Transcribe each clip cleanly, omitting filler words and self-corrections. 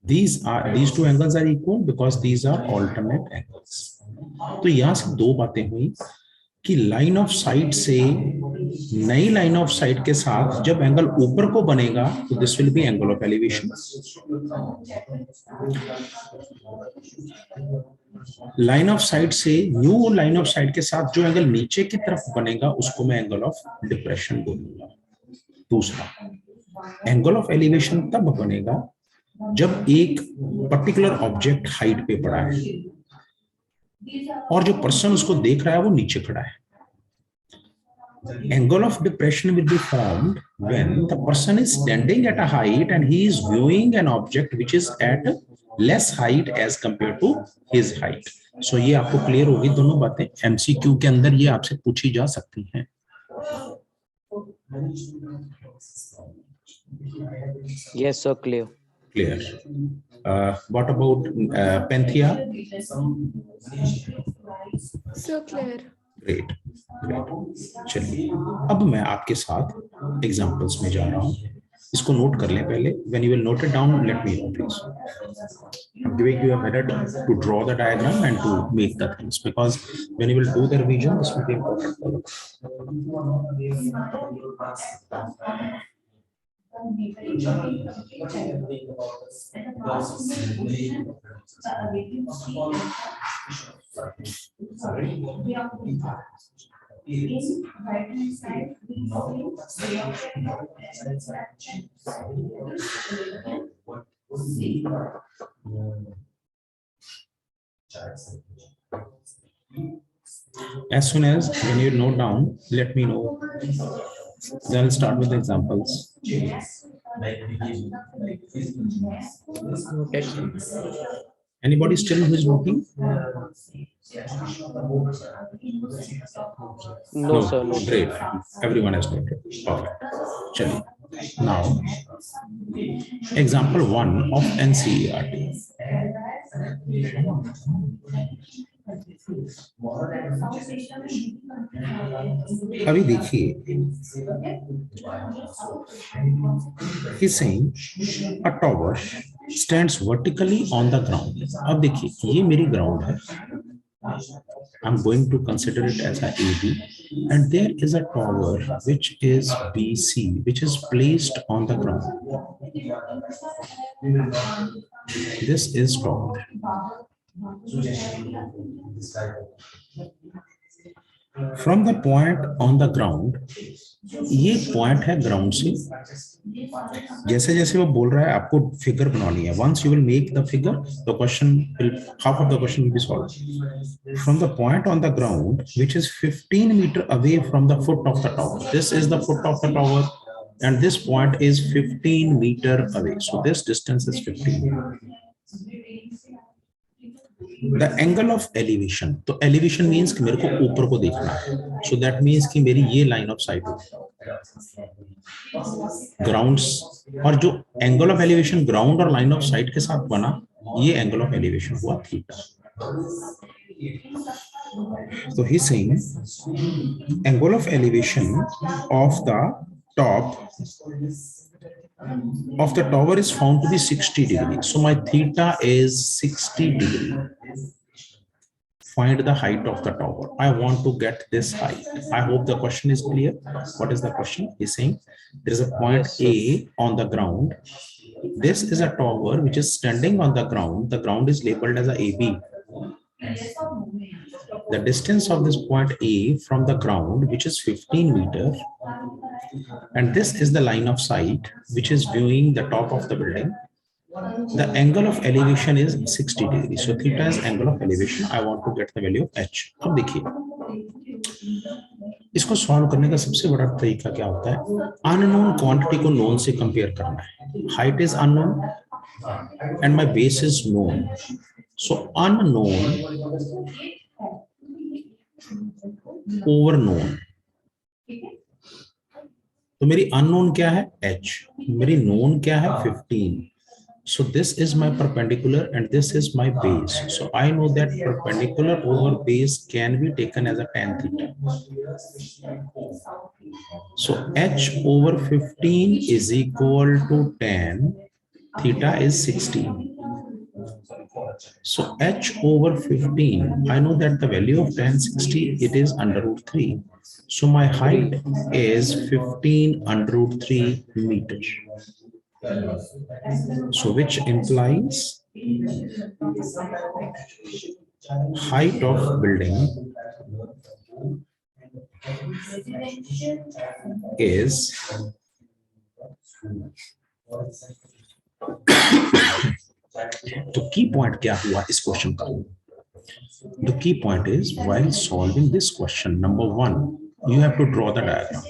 These two angles are equal because these are alternate angles. तो यहां से दो बातें हुई कि लाइन ऑफ साइट से नई लाइन ऑफ साइट के साथ जब एंगल ऊपर को बनेगा तो this will be angle of elevation. Line of site से न्यू लाइन ऑफ साइट के साथ जो एंगल नीचे की तरफ बनेगा उसको मैं एंगल ऑफ डिप्रेशन बोलूंगा। दूसरा, एंगल ऑफ एलिवेशन तब बनेगा जब एक पर्टिकुलर ऑब्जेक्ट हाइट पे पड़ा है और जो पर्सन उसको देख रहा है वो नीचे खड़ा है। Angle of depression will be formed when the person is standing at a height and he is viewing an object which is at less height as compared to his height. So ये आपको clear होगी दोनों बातें, MCQ के अंदर ये आपसे पूछी जा सकती हैं। Yes, so clear. Clear. What about Panthea? So clear. Great. चलिए अब मैं आपके साथ एग्जांपल्स में जा रहा हूँ, इसको नोट कर लें पहले। When you will note it down, let me know please. I'm giving you a minute to draw the diagram and to make the things, because when you will do the revision, this will be important for you. As soon as when you note down, let me know. Then I'll start with the examples. Anybody still who is working? No, sir. No. Great. Everyone has noted. Perfect. Chaliye. Now, example 1 of NCERT. अभी देखिए, he's saying a tower stands vertically on the ground. अब देखिए ये मेरी ground है, I'm going to consider it as a AB, and there is a tower which is BC, which is placed on the ground. This is tower. From the point on the ground, ये point है ground से। जैसे जैसे वो बोल रहा है आपको फिगर बनानी है, once you will make the figure, the question will, half of the question will be solved. From the point on the ground, which is 15 meters away from the foot of the tower, this is the foot of the tower, and this point is 15 meters away. So this distance is 15. The angle of elevation, तो elevation means कि मेरे को ऊपर को देखना है, so that means कि मेरी ये line of sight होगी grounds, और जो angle of elevation ground और line of sight के साथ बना, ये angle of elevation हुआ theta. So he's saying angle of elevation of the top of the tower is found to be 60 degrees. So my theta is 60 degrees. Find the height of the tower. I want to get this height. I hope the question is clear. What is the question? He's saying there is a point A on the ground. This is a tower which is standing on the ground. The ground is labeled as a AB. The distance of this point A from the ground, which is 15 meters, and this is the line of sight which is viewing the top of the building. The angle of elevation is 60 degrees. So theta is angle of elevation. I want to get the value of h. अब देखिए, इसको solve करने का सबसे बड़ा तरीका क्या होता है? अननोन क्वांटिटी को नोन से कंपेयर करना है. Height is unknown and my base is known. So unknown over known. तो मेरी अननोन क्या है? h. मेरी नोन क्या है? 15. So this is my perpendicular and this is my base. So I know that perpendicular over base can be taken as a tan theta. So h over 15 is equal to tan theta is 16. So h over 15, I know that the value of tan 60, it is under root 3. So my height is 15 under root 3 meters. So which implies height of building is तो की point क्या हुआ इस question का? The key point is while solving this question, number 1, you have to draw the diagram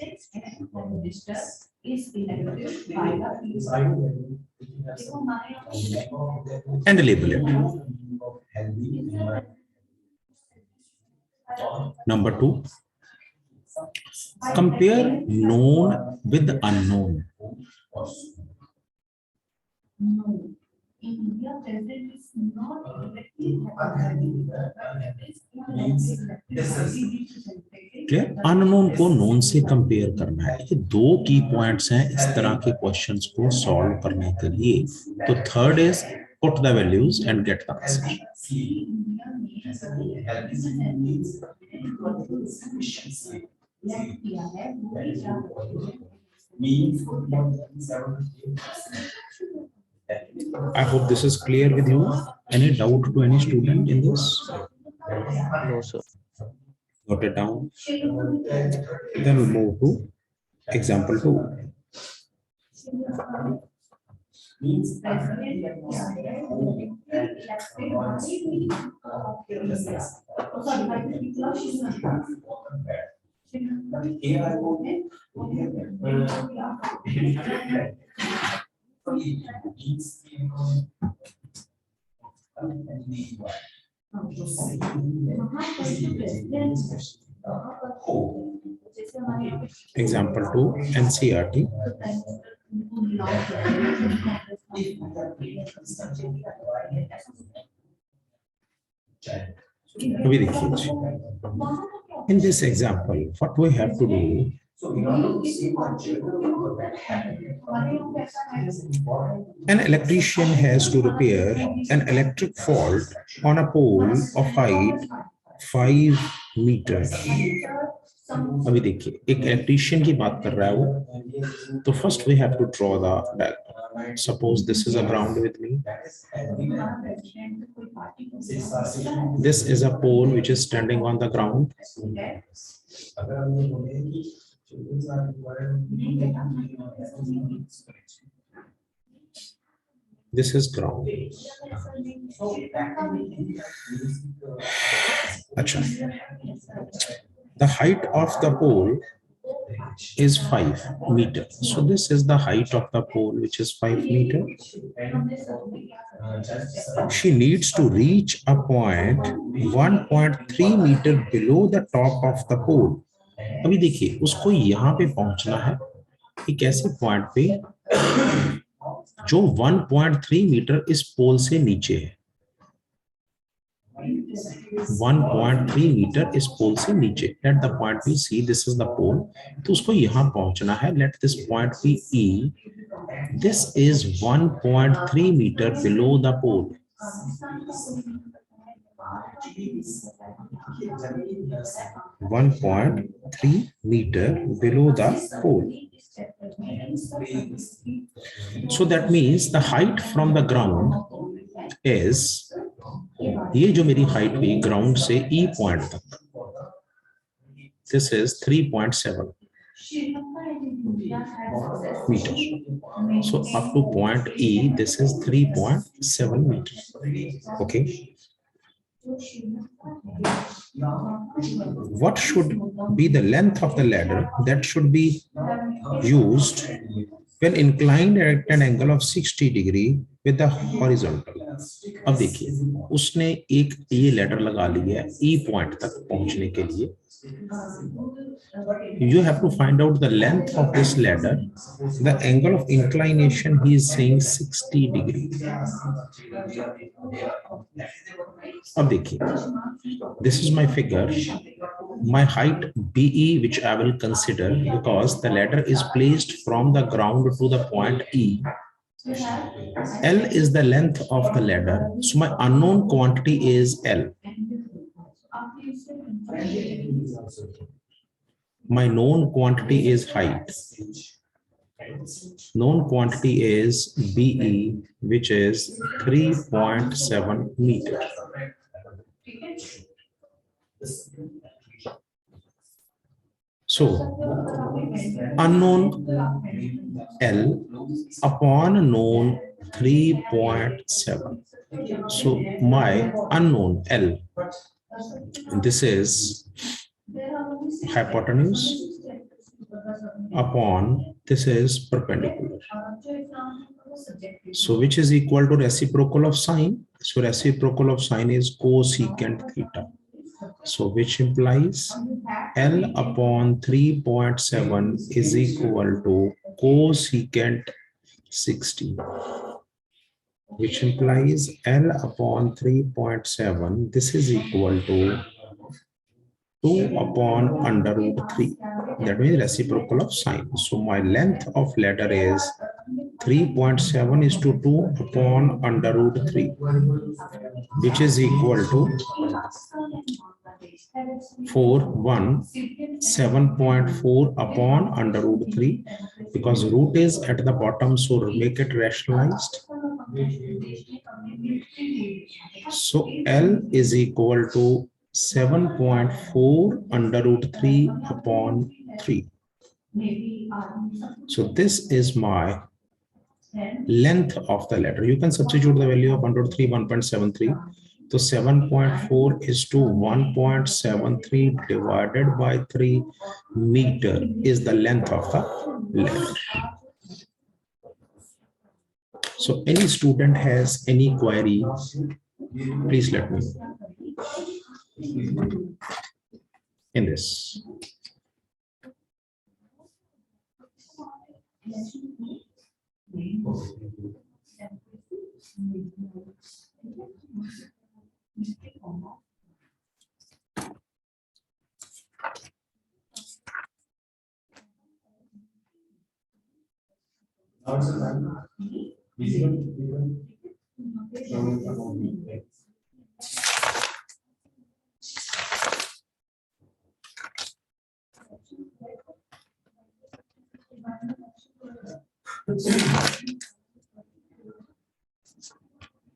and label it. Number 2, compare known with unknown. Clear? Unknown को known से compare करना है। ये दो की पॉइंट्स हैं इस तरह के क्वेश्चंस को सॉल्व करने के लिए। तो third is put the values and get the answer. I hope this is clear with you. Any doubt to any student in this? No, sir. Note it down. Then we'll move to example 2. Example 2, NCERT. अभी देखिए, in this example, what we have to do, an electrician has to repair an electric fault on a pole of height 5 meters. अभी देखिए, एक electrician की बात कर रहा है वो। तो first we have to draw the diagram. Suppose this is a ground with me. This is a pole which is standing on the ground. This is ground. Achha. The height of the pole is 5 meters. So this is the height of the pole, which is 5 meters. She needs to reach a point 1.3 meter below the top of the pole. अभी देखिए, उसको यहाँ पे पहुंचना है एक ऐसे point पे जो 1.3 मीटर इस पोल से नीचे है। 1.3 मीटर इस पोल से नीचे। Let the point B C, this is the pole. तो उसको यहां पहुंचना है। Let this point B E, this is 1.3 metre below the pole. One 1.3 meter below the pole. So that means the height from the ground is, ये जो मेरी height हुई ground से ई पॉइंट तक, this is 3.7 metre. So up to point E this is 3.7 metre. Okay, what should be the length of the ladder that should be used when inclined at an angle of 60 degree with the horizontal? अब देखिए उसने एक ये letter लगा ली है ई point तक पहुंचने के लिए. You have to find out the length of this ladder. The angle of inclination he is saying 60 degree. अब देखिए, this is my figure. My height BE, which I will consider because the ladder is placed from the ground to the point E. L is the length of the ladder. So my unknown quantity is L. My known quantity is height. Known quantity is BE, which is 3.7 meter. So, unknown L upon known 3.7. So, my unknown L, this is hypotenuse upon this is perpendicular. So which is equal to reciprocal of sine? So reciprocal of sine is cosecant theta. So which implies L upon 3.7 is equal to cosecant 60, which implies L upon 3.7, this is equal to 2 upon under root 3. That means reciprocal of sine. So my length of ladder is 3.7 is to 2 upon under root 3, which is equal to 7.4 upon under root 3, because root is at the bottom, so make it rationalized. So L is equal to 7.4 under root 3 upon 3. So this is my length of the ladder. You can substitute the value of under root 3, 1.73. So 7.4 is to 1.73 divided by 3 meter is the length of the ladder. So any student has any query, please let me know in this.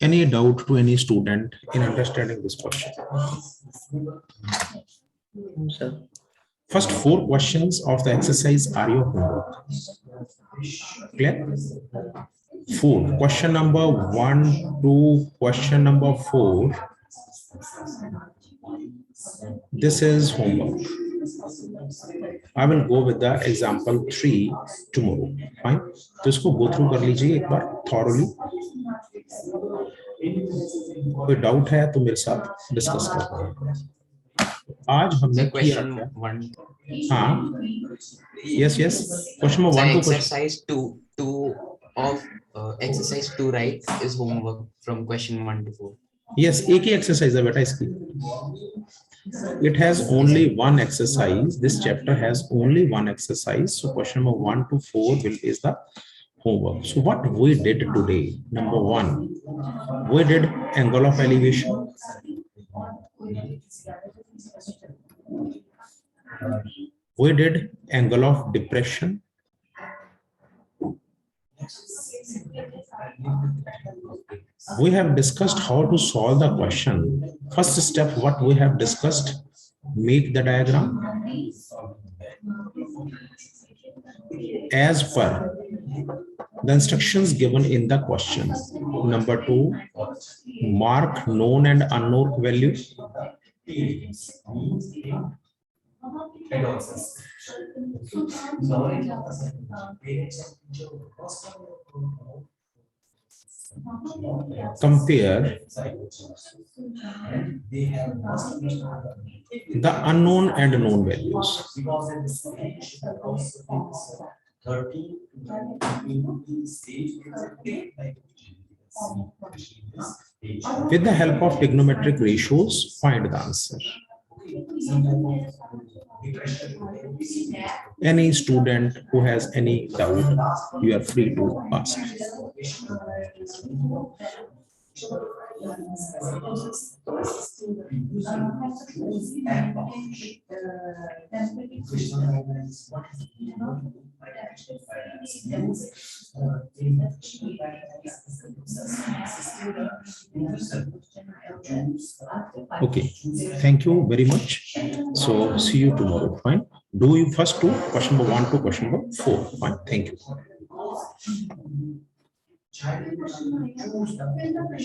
Any doubt to any student in understanding this question? Sir. First 4 questions of the exercise are your homework. Clear? 4. Question number 1, 2, question number 4. This is homework. I will go with the example 3 tomorrow. Fine. तो इसको go through कर लीजिए एक बार thoroughly. कोई doubt है तो मेरे साथ डिस्कस करें. आज हमने किया क्या? हाँ. Yes. Question number 1 to exercise 2 of exercise 2, right, is homework from question 1 to 4. Yes, एक ही exercise है बेटा इसकी. It has only one exercise. This chapter has only one exercise. So question number 1 to 4 is the homework. So what we did today, number 1, we did angle of elevation. We did angle of depression. We have discussed how to solve the question. First step, what we have discussed, make the diagram as per the instructions given in the question. Number 2, mark known and unknown values. compare the unknown and known values. With the help of trigonometric ratios, find the answer. Any student who has any doubt, you are free to ask. Okay, thank you very much. So see you tomorrow. Fine. Do you first do question number 1 to question number 4. Fine. Thank you.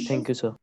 Thank you, sir.